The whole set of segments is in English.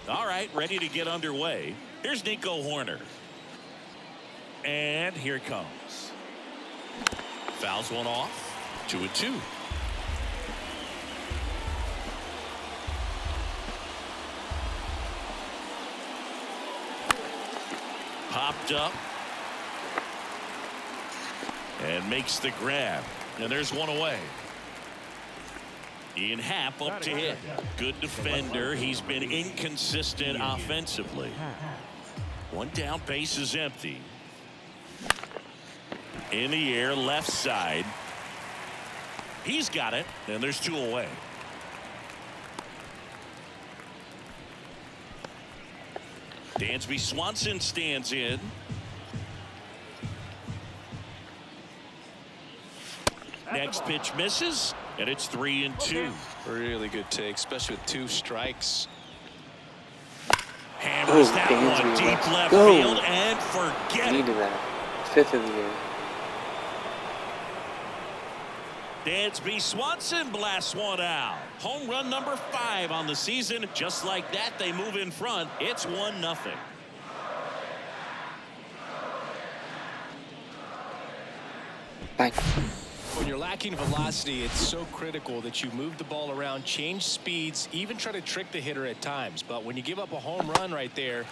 All right, ready to get underway. Here's Nico Horner. And here it comes. Fouls one off. 2-2. Popped up. And makes the grab. And there's one away. Ian Happ up to hit. Good defender. He's been inconsistent offensively. One down, base is empty. In the air, left side. He's got it, and there's two away. Dansby Swanson stands in. Next pitch misses, and it's 3-2. Really good take, especially with 2 strikes. Hammers that one deep left field and forget it. Needed that. 5th of the year. Dansby Swanson blasts one out. Home run number 5 on the season. Just like that, they move in front. It's 1-0. Bye. When you're lacking velocity, it's so critical that you move the ball around, change speeds, even try to trick the hitter at times. But when you give up a home run right there,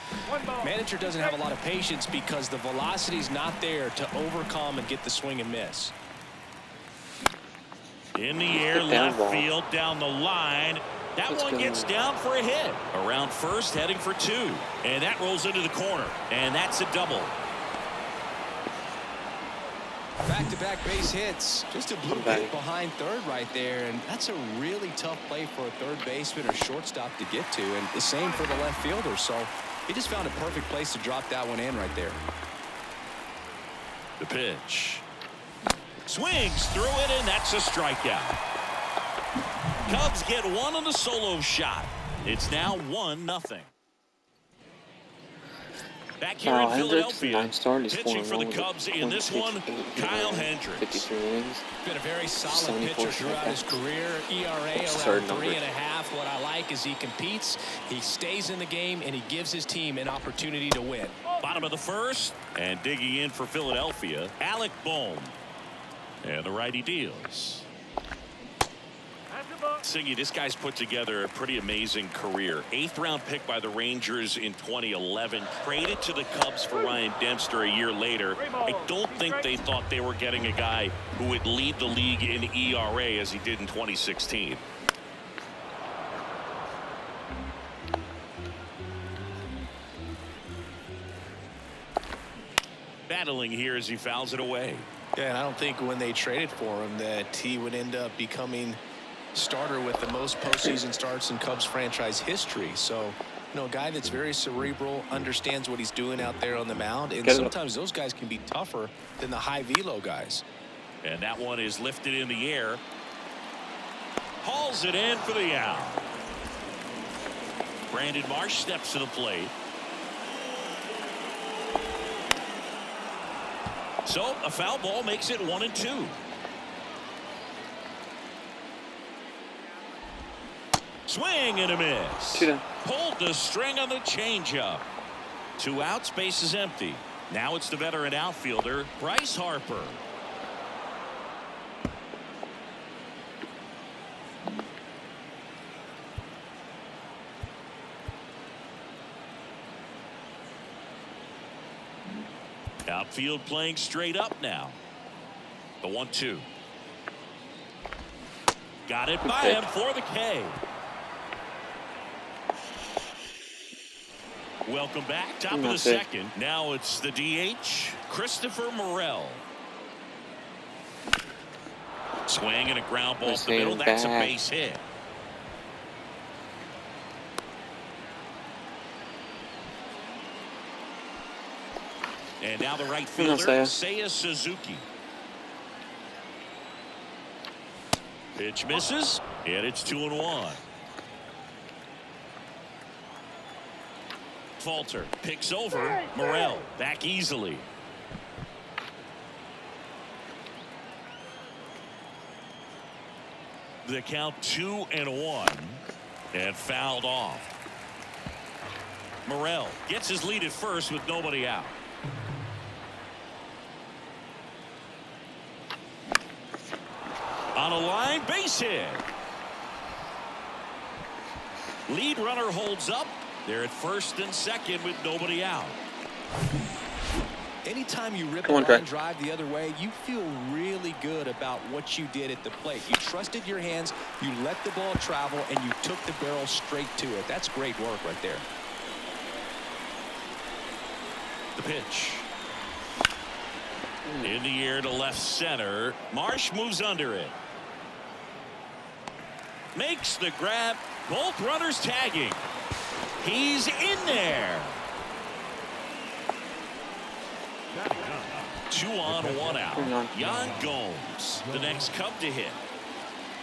manager doesn't have a lot of patience because the velocity's not there to overcome and get the swing and miss. In the air, left field, down the line. That one gets down for a hit. Around first, heading for 2. And that rolls into the corner. And that's a double. Back-to-back base hits. Just a blue hit behind third right there. And that's a really tough play for a third baseman or shortstop to get to. And the same for the left fielder. So he just found a perfect place to drop that one in right there. The pitch. Swings through it, and that's a strikeout. Cubs get one on the solo shot. It's now 1-0. Back here in Philadelphia, pitching for the Cubs in this one, Kyle Hendricks. 53 innings. Been a very solid pitcher throughout his career. ERA around 3.5. What I like is he competes, he stays in the game, and he gives his team an opportunity to win. Bottom of the first, and digging in for Philadelphia, Alec Bohm. And the righty deals. Siggy, this guy's put together a pretty amazing career. 8th round pick by the Rangers in 2011. Traded to the Cubs for Ryan Dempster a year later. I don't think they thought they were getting a guy who would lead the league in ERA as he did in 2016. Battling here as he fouls it away. Yeah, and I don't think when they traded for him that he would end up becoming starter with the most postseason starts in Cubs franchise history. So, you know, a guy that's very cerebral, understands what he's doing out there on the mound, and sometimes those guys can be tougher than the high velo guys. And that one is lifted in the air. Hauls it in for the out. Brandon Marsh steps to the plate. So a foul ball makes it 1-2. Swing and a miss. Pulled the string on the changeup. 2 outs, base is empty. Now it's the veteran outfielder, Bryce Harper. Outfield playing straight up now. The 1-2. Got it by him for the K. Welcome back. Top of the second. Now it's the DH, Christopher Morel. Swing and a ground ball to the middle. That's a base hit. And now the right fielder, Seiya Suzuki. Pitch misses, and it's 2-1. Falter picks over Morel. Back easily. The count 2-1 and fouled off. Morel gets his lead at first with nobody out. On a line base hit. Lead runner holds up. They're at first and second with nobody out. Anytime you rip a line drive the other way, you feel really good about what you did at the plate. You trusted your hands, you let the ball travel, and you took the barrel straight to it. That's great work right there. The pitch. In the air to left center. Marsh moves under it. Makes the grab. Both runners tagging. He's in there. 2 on, 1 out. Yan Gomes, the next Cub to hit.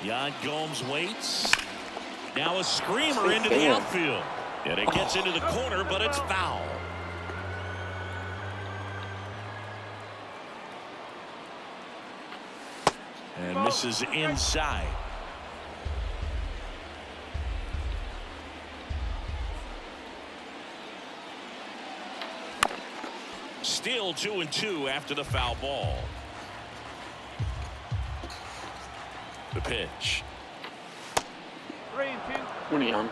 Yan Gomes waits. Now a screamer into the outfield. And it gets into the corner, but it's foul. And misses inside. Still 2-2 after the foul ball. The pitch. 3-2. 20 on.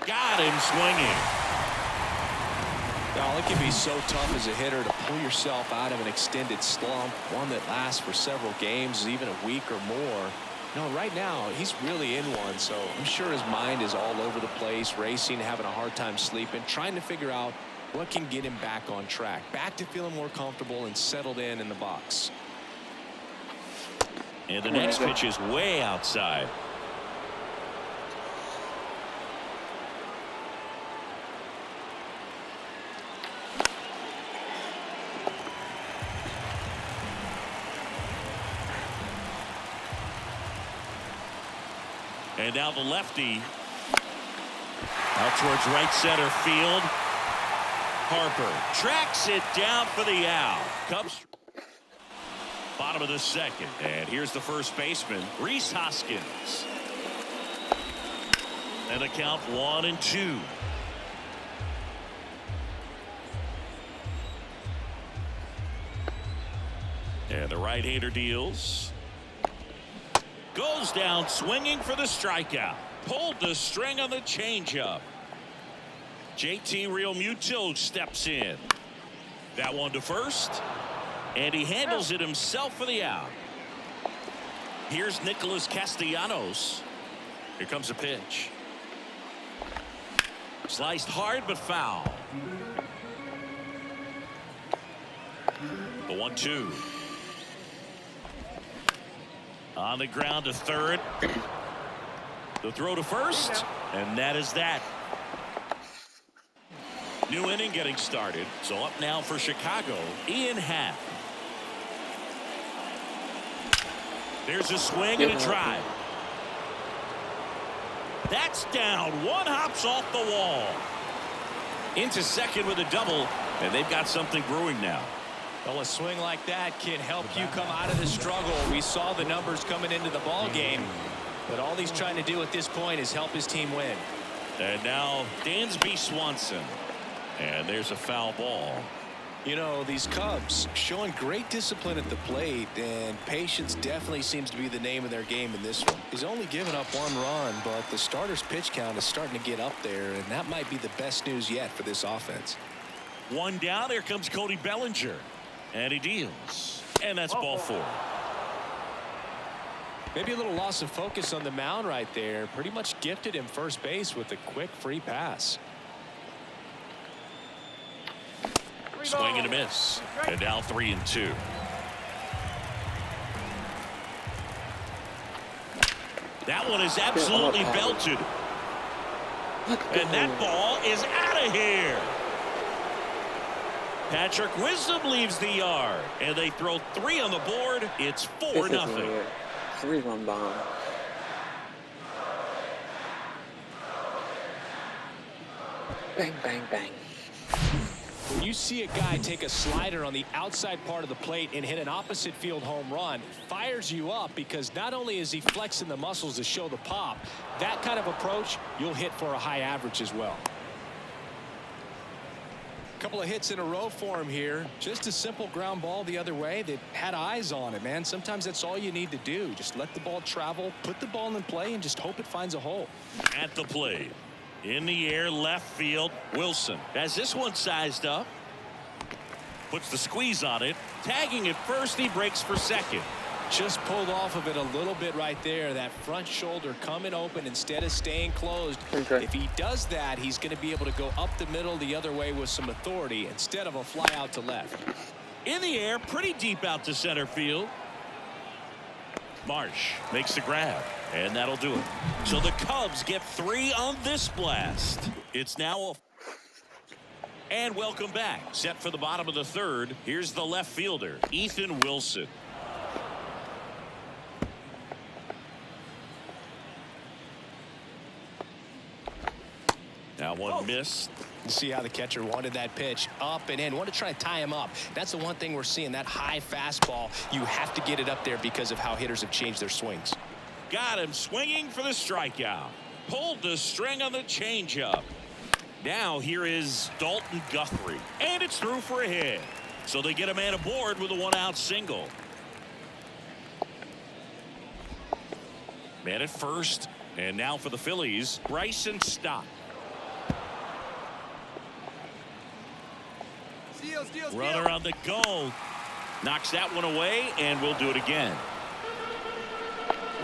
Got him swinging. Now, it can be so tough as a hitter to pull yourself out of an extended slump, one that lasts for several games, even a week or more. No, right now he's really in one, so I'm sure his mind is all over the place, racing, having a hard time sleeping, trying to figure out what can get him back on track, back to feeling more comfortable and settled in the box. And the next pitch is way outside. And now the lefty out towards right center field. Harper tracks it down for the out. Cubs bottom of the second, and here's the first baseman, Rhys Hoskins. And the count 1-2. And the right-hander deals. Goes down swinging for the strikeout. Pulled the string on the changeup. JT Realmuto steps in. That one to first. And he handles it himself for the out. Here's Nicholas Castellanos. Here comes a pitch. Sliced hard but foul. The 1-2. On the ground to third. The throw to first. And that is that. New inning getting started. So up now for Chicago, Ian Happ. There's a swing and a drive. That's down. One hops off the wall. Into second with a double. And they've got something brewing now. Well, a swing like that can help you come out of the struggle. We saw the numbers coming into the ball game, but all he's trying to do at this point is help his team win. And now Dansby Swanson. And there's a foul ball. You know, these Cubs showing great discipline at the plate, and patience definitely seems to be the name of their game in this one. He's only given up 1 run, but the starter's pitch count is starting to get up there, and that might be the best news yet for this offense. 1 down. Here comes Cody Bellinger. And he deals. And that's ball 4. Maybe a little loss of focus on the mound right there. Pretty much gifted him first base with a quick free pass. Swing and a miss. And now 3-2. That one is absolutely belted. And that ball is out of here. Patrick Wisdom leaves the yard, and they throw 3 on the board. It's 4-0. 3-run bomb. Bang, bang, bang. When you see a guy take a slider on the outside part of the plate and hit an opposite field home run, it fires you up because not only is he flexing the muscles to show the pop, that kind of approach, you'll hit for a high average as well. Couple of hits in a row for him here. Just a simple ground ball the other way that had eyes on it, man. Sometimes that's all you need to do. Just let the ball travel, put the ball in play, and just hope it finds a hole. At the plate. In the air, left field. Wilson has this one sized up. Puts the squeeze on it. Tagging at first, he breaks for second. Just pulled off of it a little bit right there. That front shoulder coming open instead of staying closed. Okay. If he does that, he's going to be able to go up the middle the other way with some authority instead of a fly out to left. In the air, pretty deep out to center field. Marsh makes the grab, and that'll do it. So the Cubs get 3 on this blast. It's now and welcome back. Set for the bottom of the third. Here's the left fielder, Ethan Wilson. Now one missed. See how the catcher wanted that pitch up and in. Want to try to tie him up. That's the one thing we're seeing, that high fastball. You have to get it up there because of how hitters have changed their swings. Got him swinging for the strikeout. Pulled the string on the changeup. Now here is Dalton Guthrie. And it's through for a hit. So they get a man aboard with a 1-out single. Man at first. And now for the Phillies, Bryson Stott. Runner on the go. Knocks that one away, and we'll do it again.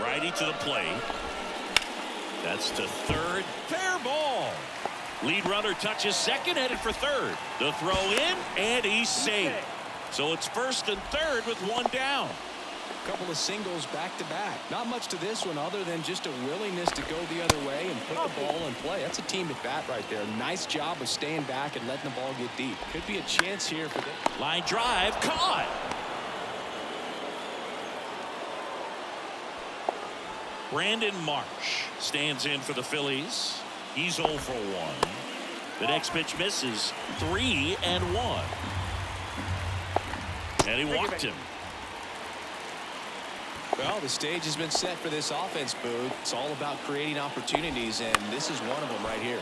Righty to the plate. That's to third. Fair ball. Lead runner touches second, headed for third. The throw in, and he's safe. So it's first and third with one down. Couple of singles back to back. Not much to this one other than just a willingness to go the other way and put the ball in play. That's a team at bat right there. Nice job of staying back and letting the ball get deep. Could be a chance here for the line drive caught. Brandon Marsh stands in for the Phillies. He's 0 for 1. The next pitch misses. 3-1. And he walked him. Well, the stage has been set for this offense, Boo. It's all about creating opportunities, and this is one of them right here.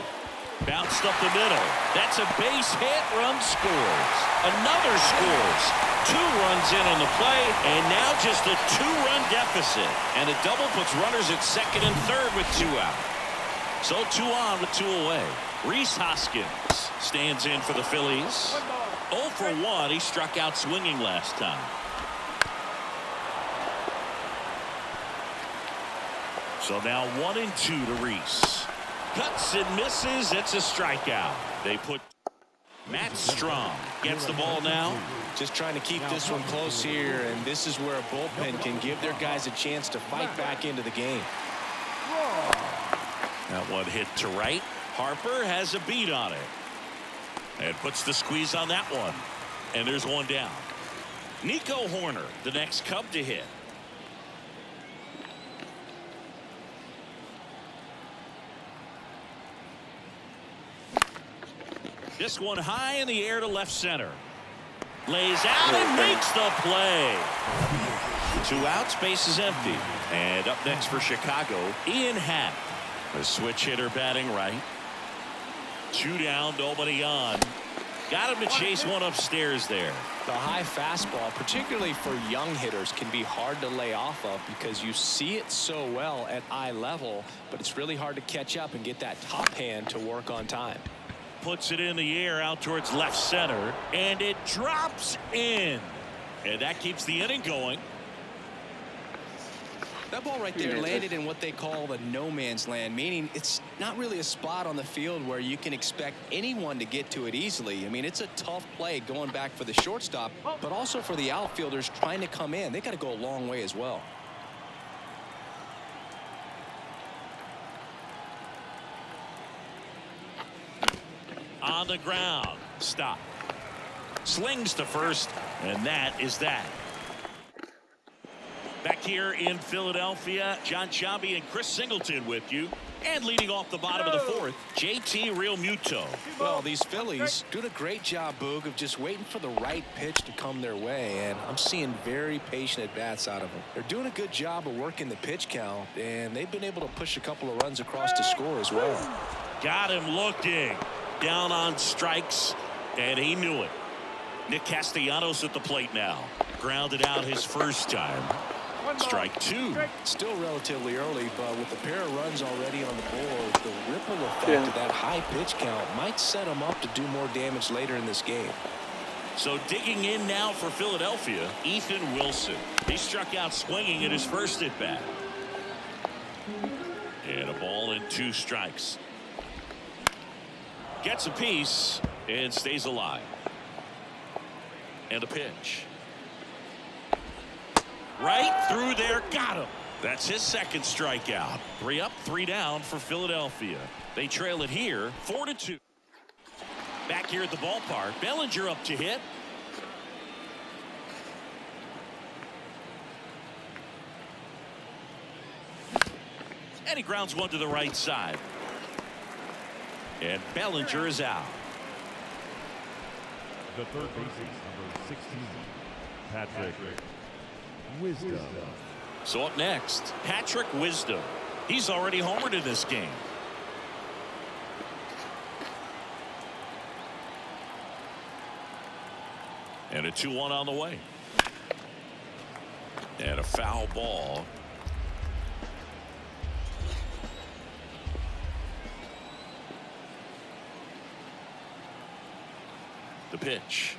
Bounced up the middle. That's a base hit. Run scores. Another scores. 2 runs in on the play, and now just a 2-run deficit. And a double puts runners at second and third with 2 out. So 2 on with 2 away. Rhys Hoskins stands in for the Phillies. 0 for 1. He struck out swinging last time. So now 1-2 to Rhys. Cuts and misses. It's a strikeout. They put Matt Strong gets the ball now. Just trying to keep this one close here, and this is where a bullpen can give their guys a chance to fight back into the game. That one hit to right. Harper has a beat on it. And puts the squeeze on that one. And there's one down. Nico Horner, the next Cub to hit. This one high in the air to left center. Lays out and makes the play. 2 outs, base is empty. And up next for Chicago, Ian Happ. A switch hitter batting right. 2 down, nobody on. Got him to chase one upstairs there. The high fastball, particularly for young hitters, can be hard to lay off of because you see it so well at eye level, but it's really hard to catch up and get that top hand to work on time. Puts it in the air out towards left center, and it drops in. And that keeps the inning going. That ball right there landed in what they call the no man's land, meaning it's not really a spot on the field where you can expect anyone to get to it easily. I mean, it's a tough play going back for the shortstop, but also for the outfielders trying to come in. They got to go a long way as well. On the ground. Stop. Slings to first, and that is that. Back here in Philadelphia, John Sciambi and Chris Singleton with you. And leading off the bottom of the fourth, JT Realmuto. Well, these Phillies doing a great job, Boog, of just waiting for the right pitch to come their way, and I'm seeing very patient at-bats out of them. They're doing a good job of working the pitch count, and they've been able to push a couple of runs across to score as well. Got him looking. Down on strikes, and he knew it. Nick Castellanos at the plate now. Grounded out his first time. Strike two. Still relatively early, but with a pair of runs already on the board, the ripple effect of that high pitch count might set them up to do more damage later in this game. So digging in now for Philadelphia, Ethan Wilson. He struck out swinging at his first at bat. And a ball and 2 strikes. Gets a piece and stays alive. And a pitch. Right through there, got him. That's his second strikeout. 3 up, 3 down for Philadelphia. They trail it here, 4-2. Back here at the ballpark, Bellinger up to hit. And he grounds one to the right side. And Bellinger is out. The third baseman, number 16, Patrick Wisdom. So up next, Patrick Wisdom. He's already homered in this game. And a 2-1 on the way. And a foul ball. The pitch.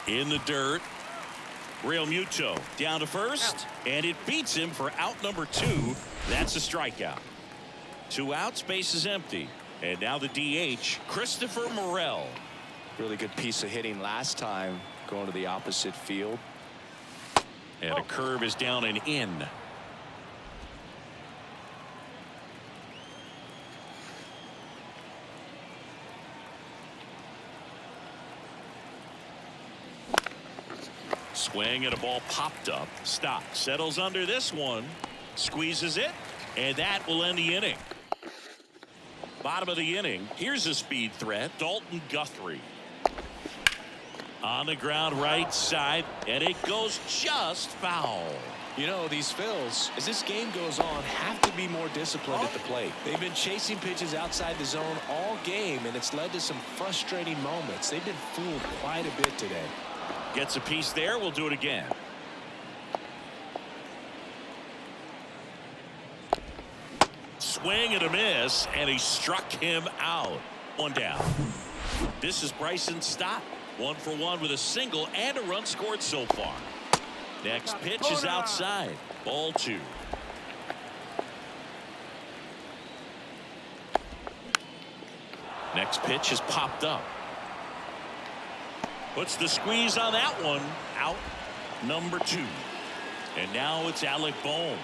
In the dirt. Realmuto down to first. And it beats him for out number 2. That's a strikeout. 2 outs, base is empty. And now the DH, Christopher Morel. Really good piece of hitting last time, going to the opposite field. And a curve is down and in. Swing and a ball popped up. Stop. Settles under this one. Squeezes it. And that will end the inning. Bottom of the inning. Here's a speed threat. Dalton Guthrie. On the ground right side. And it goes just foul. You know, these Phils, as this game goes on, have to be more disciplined at the plate. They've been chasing pitches outside the zone all game, and it's led to some frustrating moments. They've been fooled quite a bit today. Gets a piece there. We'll do it again. Swing and a miss, and he struck him out. 1 down. This is Bryson Stott. 1 for 1 with a single and a run scored so far. Next pitch is outside. Ball 2. Next pitch is popped up. Puts the squeeze on that one. Out number 2. And now it's Alec Bohm.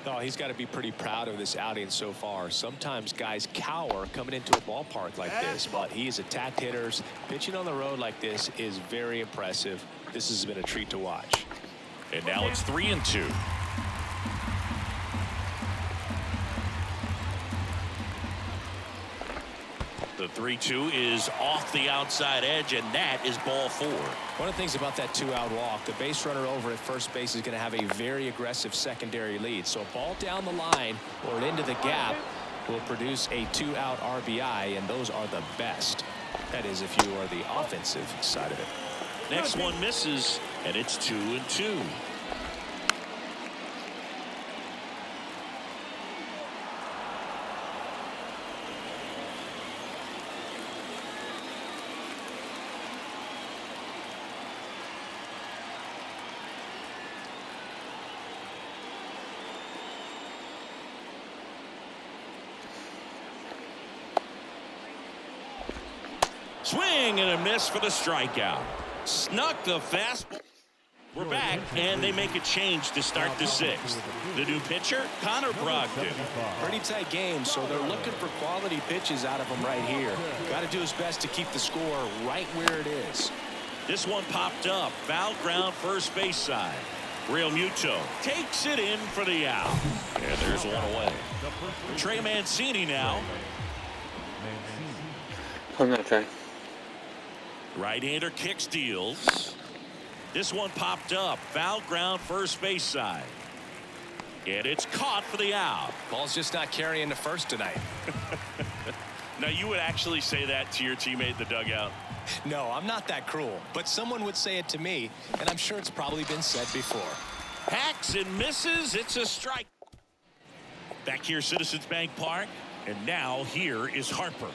Oh, he's got to be pretty proud of this outing so far. Sometimes guys cower coming into a ballpark like this, but he has attacked hitters. Pitching on the road like this is very impressive. This has been a treat to watch. And now it's 3-2. The 3-2 is off the outside edge, and that is ball 4. One of the things about that 2-out walk, the base runner over at first base is going to have a very aggressive secondary lead. So a ball down the line or into the gap will produce a 2-out RBI, and those are the best. That is, if you are the offensive side of it. Next one misses, and it's 2-2. Swing and a miss for the strikeout. Snuck the fastball. We're back, and they make a change to start the 6th. The new pitcher, Connor Brogdon. Pretty tight game, so they're looking for quality pitches out of him right here. Got to do his best to keep the score right where it is. This one popped up. Foul ground, first base side. Real Muto takes it in for the out. And there's one away. Trey Mancini now. I'm not trying. Right-hander kick steals. This one popped up. Foul ground, first base side. And it's caught for the out. Ball's just not carrying the first tonight. Now, you would actually say that to your teammate in the dugout? No, I'm not that cruel, but someone would say it to me, and I'm sure it's probably been said before. Hacks and misses. It's a strike. Back here, Citizens Bank Park. And now here is Harper.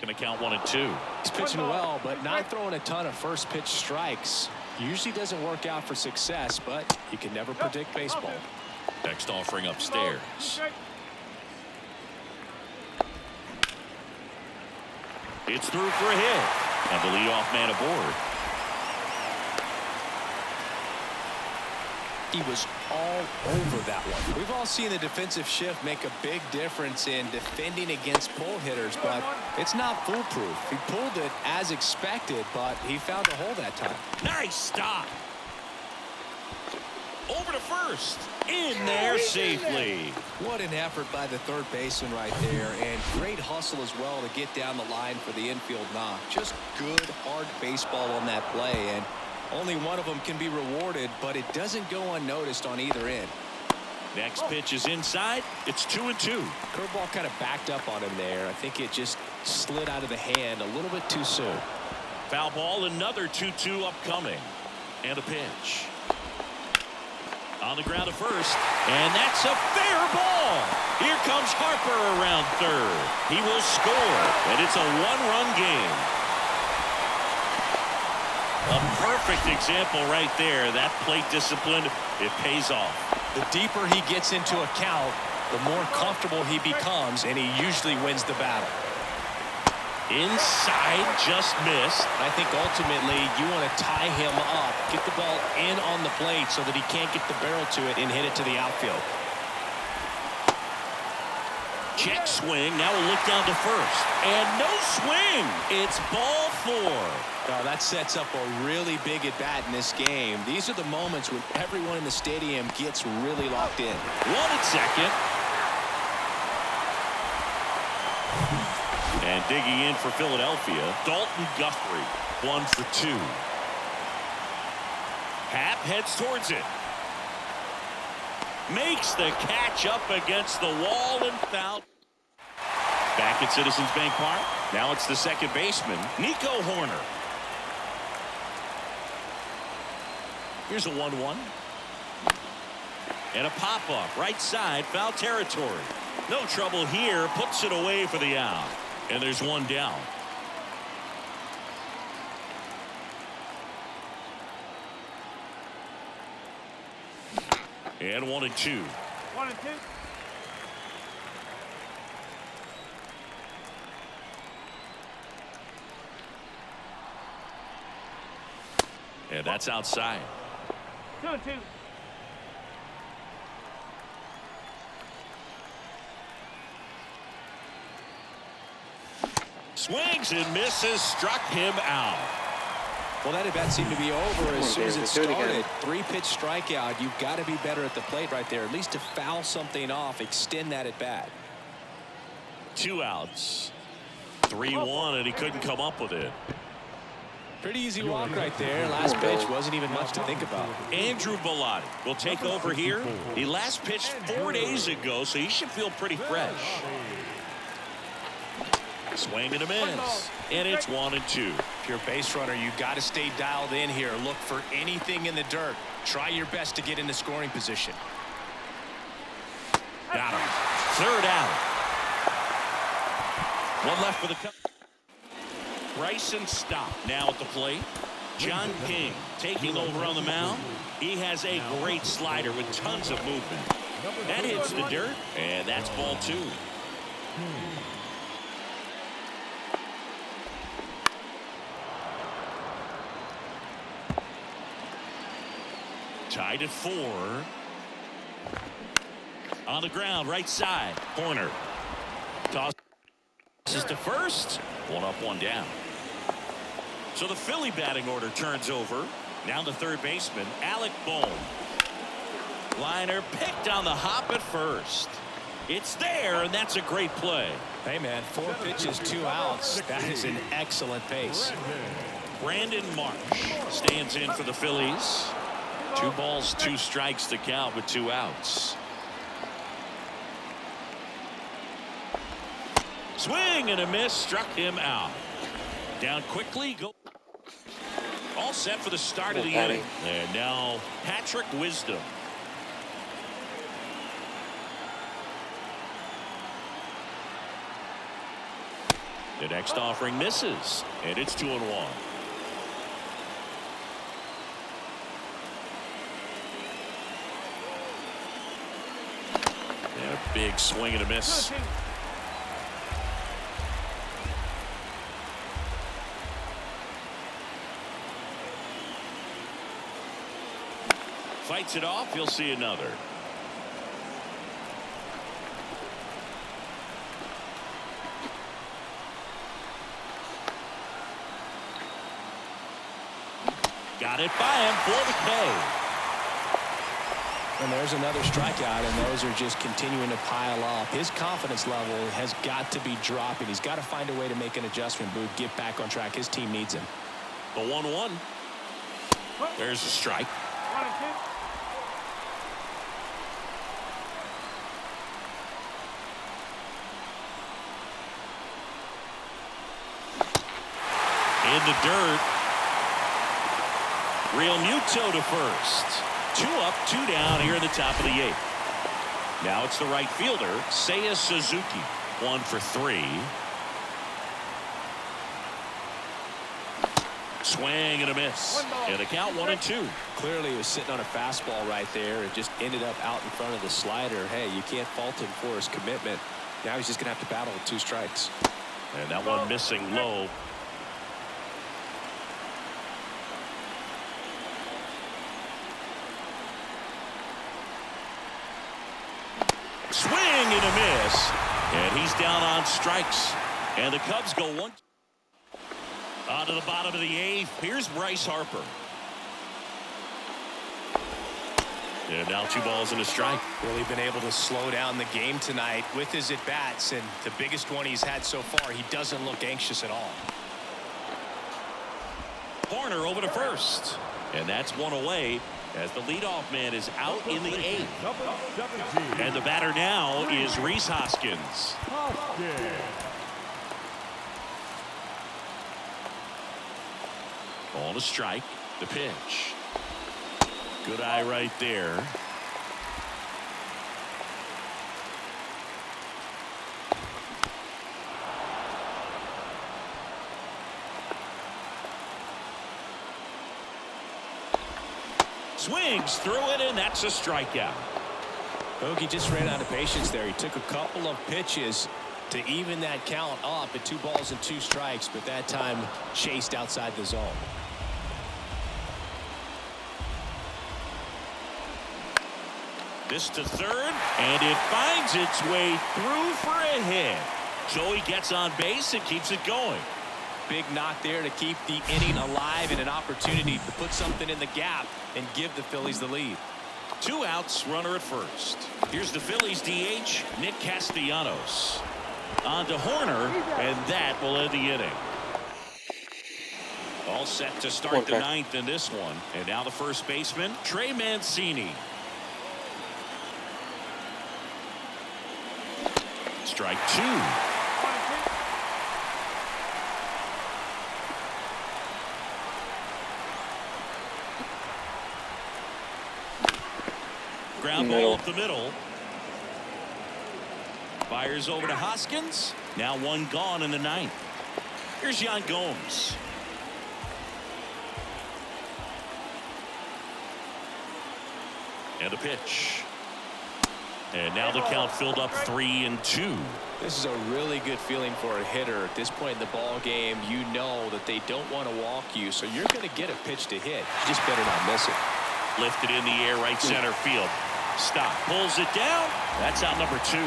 Going to count 1 and 2. He's pitching well, but not throwing a ton of first pitch strikes. Usually doesn't work out for success, but you can never predict baseball. Next offering upstairs. It's through for a hit. And the leadoff man aboard. He was all over that one. We've all seen the defensive shift make a big difference in defending against pull hitters, but it's not foolproof. He pulled it as expected, but he found a hole that time. Nice stop. Over to first. In there safely. What an effort by the third baseman right there, and great hustle as well to get down the line for the infield knock. Just good, hard baseball on that play, and only one of them can be rewarded, but it doesn't go unnoticed on either end. Next pitch is inside. It's 2 and 2. Curveball kind of backed up on him there. I think it just slid out of the hand a little bit too soon. Foul ball, another 2-2 upcoming. And a pitch. On the ground to first. And that's a fair ball. Here comes Harper around third. He will score. And it's a one-run game. A perfect example right there. That plate discipline, it pays off. The deeper he gets into a count, the more comfortable he becomes, and he usually wins the battle. Inside, just missed. I think ultimately you want to tie him up, get the ball in on the plate so that he can't get the barrel to it and hit it to the outfield. Check swing. Now we'll look down to first. And no swing. It's ball 4. Oh, that sets up a really big at-bat in this game. These are the moments when everyone in the stadium gets really locked in. 1 at second. And digging in for Philadelphia, Dalton Guthrie. 1 for 2. Happ heads towards it. Makes the catch up against the wall and foul. Back at Citizens Bank Park. Now it's the second baseman, Nico Horner. Here's a 1-1. And a pop-up right side, foul territory. No trouble here, puts it away for the out. And there's one down. And 1 and 2. 1 and 2. And that's outside. 2 and 2. Swings and misses, struck him out. Well, that at-bat seemed to be over as soon as it started. 3-pitch strikeout. You've got to be better at the plate right there, at least to foul something off, extend that at-bat. 2 outs. 3-1, and he couldn't come up with it. Pretty easy walk right there. Last pitch wasn't even much to think about. Andrew Bellotti will take over here. He last pitched 4 days ago, so he should feel pretty fresh. Swing and a miss. And it's 1 and 2. If you're a base runner, you've got to stay dialed in here. Look for anything in the dirt. Try your best to get into scoring position. Got him. 3rd out. 1 left for the cup. Bryson Stott now at the plate. John King taking over on the mound. He has a great slider with tons of movement. That hits the dirt, and that's ball 2. Tied at 4. On the ground, right side. Horner. Tosses to first. 1 up, 1 down. So the Philly batting order turns over. Now the third baseman, Alec Bohm. Liner picked on the hop at first. It's there, and that's a great play. Hey, man, 4 pitches, 2 outs. That is an excellent pace. Brandon Marsh stands in for the Phillies. 2 balls, 2 strikes to count with 2 outs. Swing and a miss, struck him out. Down quickly, go. All set for the start of the inning. And now Patrick Wisdom. The next offering misses, and it's 2-1. And a big swing and a miss. Fights it off. He'll see another. Got it by him for the K. And there's another strikeout, and those are just continuing to pile up. His confidence level has got to be dropping. He's got to find a way to make an adjustment, Boog, get back on track. His team needs him. The 1-1. There's a strike. 1-2. In the dirt. Real Muto to first. 2 up, 2 down here in the top of the 8th. Now it's the right fielder, Seiya Suzuki. 1 for 3. Swing and a miss. And the count 1-2. Clearly, he was sitting on a fastball right there. It just ended up out in front of the slider. Hey, you can't fault him for his commitment. Now he's just going to have to battle with 2 strikes. And that one missing low. Swing and a miss. And he's down on strikes. And the Cubs go 1. On to the bottom of the 8th. Here's Bryce Harper. And now 2 balls and a strike. Really been able to slow down the game tonight with his at-bats, and the biggest one he's had so far, he doesn't look anxious at all. Horner over to first. And that's 1 away as the leadoff man is out in the 8th. And the batter now is Rhys Hoskins. Ball to strike. The pitch. Good eye right there. Swings through it, and that's a strikeout. Bogey just ran out of patience there. He took a couple of pitches to even that count up at 2 balls and 2 strikes, but that time chased outside the zone. This to third, and it finds its way through for a hit. Joey gets on base and keeps it going. Big knock there to keep the inning alive and an opportunity to put something in the gap and give the Phillies the lead. 2 outs, runner at first. Here's the Phillies DH, Nick Castellanos. On to Horner, and that will end the inning. All set to start the 9th in this one. And now the first baseman, Trey Mancini. Strike 2. Ground ball up the middle. Fires over to Hoskins. Now 1 gone in the 9th. Here's Yan Gomes. And a pitch. And now the count filled up 3-2. This is a really good feeling for a hitter. At this point in the ball game, you know that they don't want to walk you, so you're going to get a pitch to hit. You just better not miss it. Lifted in the air, right center field. Stop. Pulls it down. That's out number 2.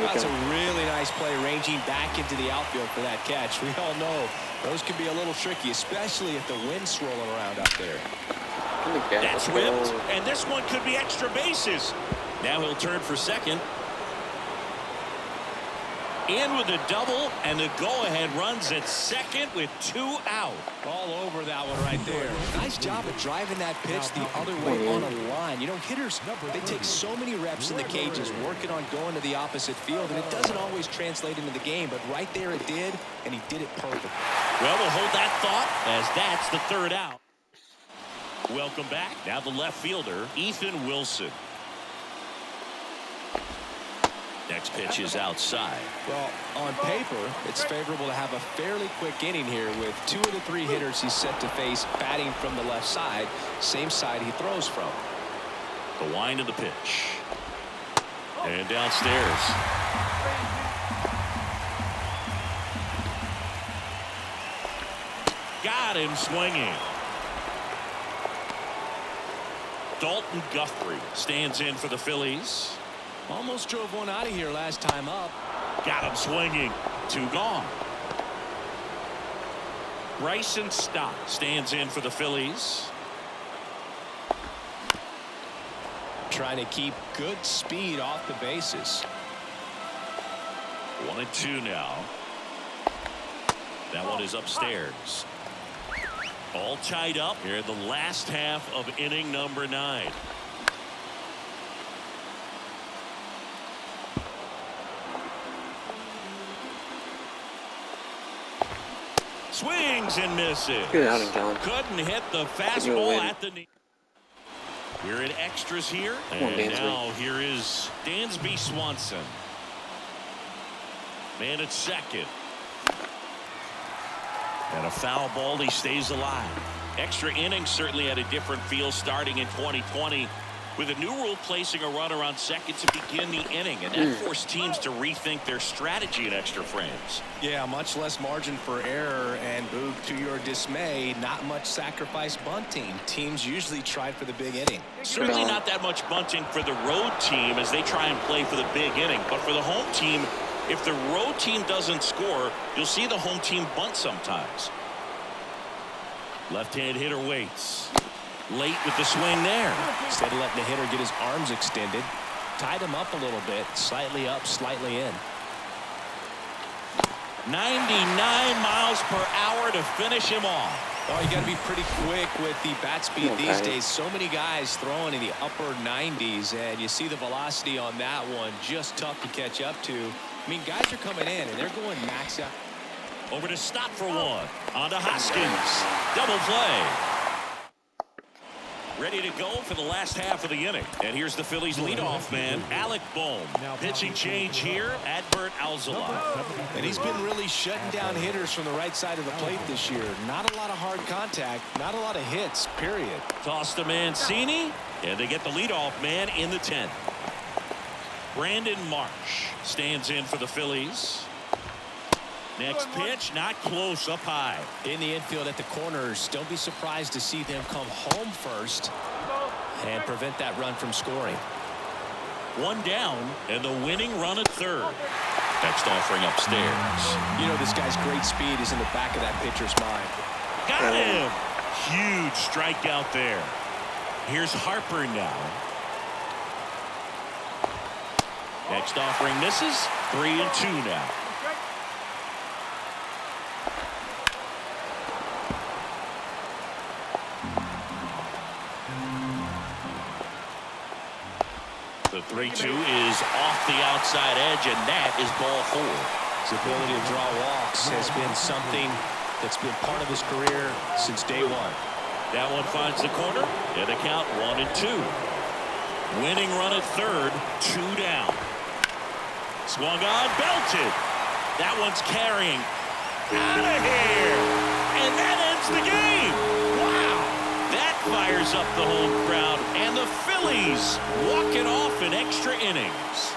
That's a really nice play, ranging back into the outfield for that catch. We all know those can be a little tricky, especially if the wind's swirling around up there. That's ripped, and this one could be extra bases. Now he'll turn for second. In with a double, and the go-ahead runs at second with 2 out. All over that one right there. Nice job of driving that pitch the other way on a line. You know, hitters, they take so many reps in the cages working on going to the opposite field, and it doesn't always translate into the game, but right there it did, and he did it perfect. Well, we'll hold that thought as that's the 3rd out. Welcome back. Now the left fielder, Ethan Wilson. Next pitch is outside. Well, on paper, it's favorable to have a fairly quick inning here with 2 of the 3 hitters he's set to face batting from the left side, same side he throws from. The wind of the pitch. And downstairs. Got him swinging. Dalton Guthrie stands in for the Phillies. Almost drove one out of here last time up. Got him swinging. 2 gone. Bryson Stott stands in for the Phillies. Trying to keep good speed off the bases. 1-2 now. That one is upstairs. All tied up here in the last half of inning number 9. Swings and misses. Good outing, Colin. Couldn't hit the fastball at the knee. We're in extras here. And now here is Dansby Swanson. Man at second. And a foul ball. He stays alive. Extra innings certainly had a different feel starting in 2020. With a new rule placing a runner on second to begin the inning, and that forced teams to rethink their strategy in extra frames. Yeah, much less margin for error, and Boog, to your dismay, not much sacrifice bunting. Teams usually tried for the big inning. Certainly not that much bunting for the road team as they try and play for the big inning, but for the home team, if the road team doesn't score, you'll see the home team bunt sometimes. Left-hand hitter waits. Late with the swing there. Instead of letting the hitter get his arms extended, tied him up a little bit, slightly up, slightly in. 99 miles per hour to finish him off. Oh, you got to be pretty quick with the bat speed these days. So many guys throwing in the upper 90s, and you see the velocity on that one, just tough to catch up to. I mean, guys are coming in, and they're going max out. Over to Stop for one. On to Hoskins. Double play. Ready to go for the last half of the inning. And here's the Phillies leadoff man, Alec Bohm. Pitching change here, Adbert Alzolay. And he's been really shutting down hitters from the right side of the plate this year. Not a lot of hard contact, not a lot of hits, period. Toss to Mancini, and they get the leadoff man in the 10th. Brandon Marsh stands in for the Phillies. Next pitch, not close, up high. In the infield at the corners, don't be surprised to see them come home first and prevent that run from scoring. One down, and the winning run at third. Next offering upstairs. You know this guy's great speed is in the back of that pitcher's mind. Got him! Huge strikeout there. Here's Harper now. Next offering misses. 3-2 now. The 3-2 is off the outside edge, and that is ball 4. His ability to draw walks has been something that's been part of his career since day one. That one finds the corner, and the count 1-2. Winning run at third, 2 down. Swung on, belted. That one's carrying. Out of here! And that ends the game! Wow! That fires up the home crowd, and the Phillies walking off in extra innings.